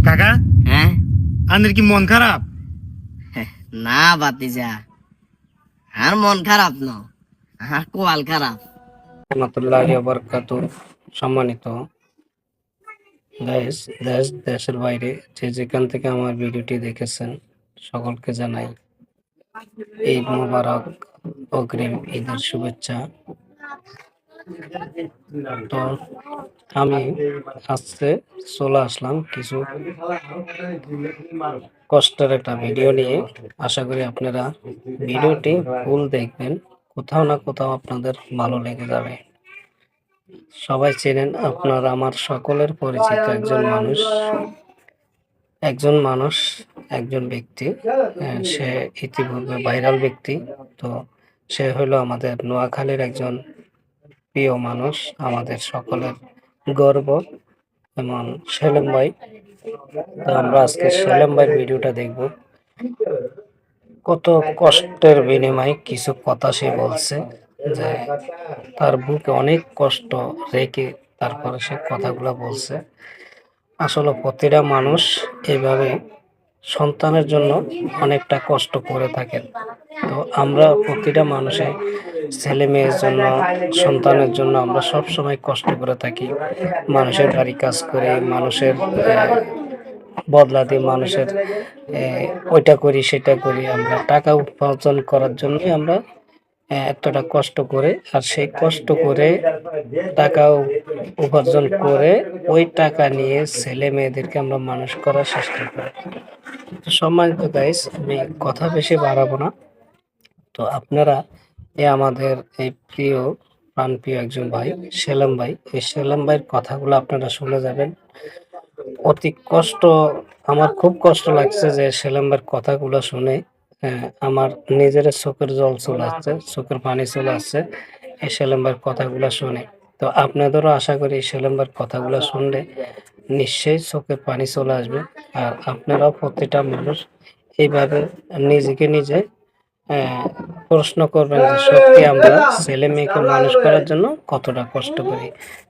কাকা হ্যাঁ আনের কি মন খারাপ? না বাতিজা, আর মন খারাপ না, আর কোয়াল খারাপ। রহমতুল্লাহি ওয়া বারাকাতুহু। সম্মানিত দেশ দেশ দেশের বাইরে যে যেখান থেকে আমার ভিডিওটি দেখেছেন সকলকে জানাই ঈদ মোবারক, অগ্রিম ঈদের শুভেচ্ছা। তো আমি আজকে চলে আসলাম কিছু কষ্টের একটা ভিডিও নিয়ে। আশা করি আপনারা ভিডিওটি ফুল দেখবেন, কোথাও না কোথাও আপনাদের ভালো লেগে যাবে। সবাই চেনেন, আপনারা আমার সকলের পরিচিত একজন ব্যক্তি। সে ইতিপূর্বে ভাইরাল ব্যক্তি। তো সে হলো আমাদের নোয়াখালীর একজন প্রিয় মানুষ, আমাদের সকলের গর্ব, এমন সেলিম ভাই। তো আমরা আজকে সেলিম ভাইয়ের ভিডিওটা দেখব। কত কষ্টের বিনিময়ে কিছু কথা সে বলছে, যে তার বুকে অনেক কষ্ট রেখে তারপরে সে কথাগুলো বলছে। আসলে প্রতিটা মানুষ এইভাবে সন্তানের জন্য অনেকটা কষ্ট করে থাকেন। তো আমরা প্রতিটা মানুষে ছেলে মেয়ের জন্য, সন্তানের জন্য আমরা সব সময় কষ্ট করে থাকি। মানুষের বাড়ি কাজ করে, মানুষের বদলা দিয়ে, মানুষের ওইটা করি সেটা করি, আমরা টাকা উপার্জন করার জন্যই আমরা এতটা কষ্ট করে, আর সেই কষ্ট করে টাকা উপার্জন করে ওই টাকা নিয়ে ছেলে মেয়েদেরকে আমরা মানুষ করার চেষ্টা করি। তো সম্মানিত গাইস, আমি কথা বেশি বাড়াবো না। তো আপনারা আমাদের এই প্রিয় প্রাণপ্রিয় একজন ভাই সেলিম ভাই, এই সেলিম ভাইয়ের কথাগুলো আপনারা শুনে যাবেন। অতি কষ্ট, আমার খুব কষ্ট লাগছে যে সেলিম ভাইয়ের কথাগুলো শুনে আমার নিজের চোখের জল চলে আসছে, চোখের পানি চলে আসছে এই সেলিম ভাইয়ের কথাগুলো শুনে। তো আপনাদেরও আশা করি এই সেলিম ভাইয়ের কথাগুলো শুনলে নিশ্চয়ই চোখের পানি চলে আসবে। আর আপনারাও প্রতিটা মানুষ এইভাবে নিজেকে নিজে প্রশ্ন করবেন যে সত্যি আমরা ছেলে মেয়েকে মানুষ করার জন্য কতটা কষ্ট করি।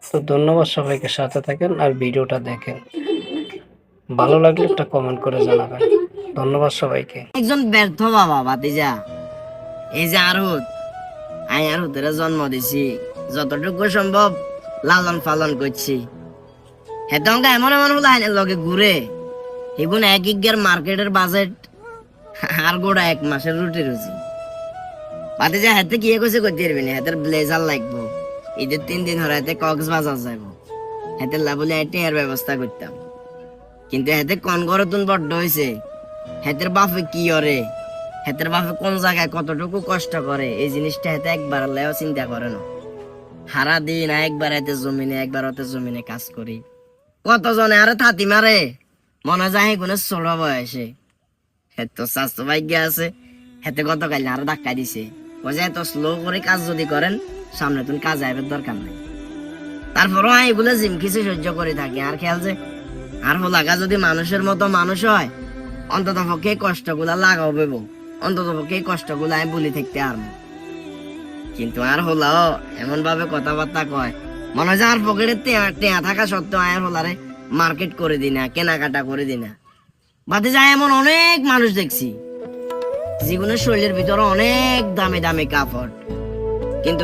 তো ধন্যবাদ সবাইকে, সাথে থাকেন আর ভিডিওটা দেখেন। ভালো লাগলে একটা কমেন্ট করে জানাবেন। ধন্যবাদ সবাইকে। একজন ব্যর্থ বাবা বাতিজা, এই যে আরুত, আমি আরুতের জন্ম দিছি, যতটুকু সম্ভব লালন পালন করছি। হেতু এমন এমন হলো আইনের লগে ঘুরে, এগুন এক ইজ্ঞার মার্কেটের বাজেট আর গোড়া 1 মাসের রুটি রুজি। বাতিজা হাতে কি কইছে করতে পারবি না, হাতের ব্লেজার লাগবো, ঈদের 3 দিন হরে হাতে কক্সবাজার যাবো, হাতের লাবলে এর ব্যবস্থা করতাম। কিন্তু হাতে কোন গরতুন বড্ড হয়েছে, হাতের বাপে কি করে, হাতের বাপে কোন জায়গায় কতটুকু কষ্ট করে, এই জিনিসটা হাতে একবার লেও চিন্তা করে না। সারা দিন একবার হাতে জমিনে, একবার হাতে জমিনে কাজ করি। কতজনে আরে থাতি মারে, মনে যায় কোনো ছোট বয়সে। হেতো স্বাস্থ্য ভাগ্য আছে, হেতে গতকাল আরো ধাক্কা দিছে, যে এত স্লো করে কাজ যদি করেন সামনে তুমি কাজ আইবার দরকার নেই। তারপরও আমি এগুলো জিম কিছু সহ্য করে থাকি। আর খেয়াল যে আর লাগা যদি মানুষের মতো মানুষ হয়, অন্তত পক্ষে কষ্ট গুলা লাগাও বেব, অন্তত পক্ষে কষ্ট গুলা আমি বলি থাকতে আর। কিন্তু আর হলাও এমন ভাবে কথাবার্তা কয়, মনে হয় আর পকেটে টেয়া থাকা সত্ত্বেও আয়ের হলারে মার্কেট করে দিই না, কেনাকাটা করে দিই না। বাদে যায় এমন অনেক মানুষ দেখছি জীবনের শরীরের ভিতরে অনেক দামি দামি কাপড়, কিন্তু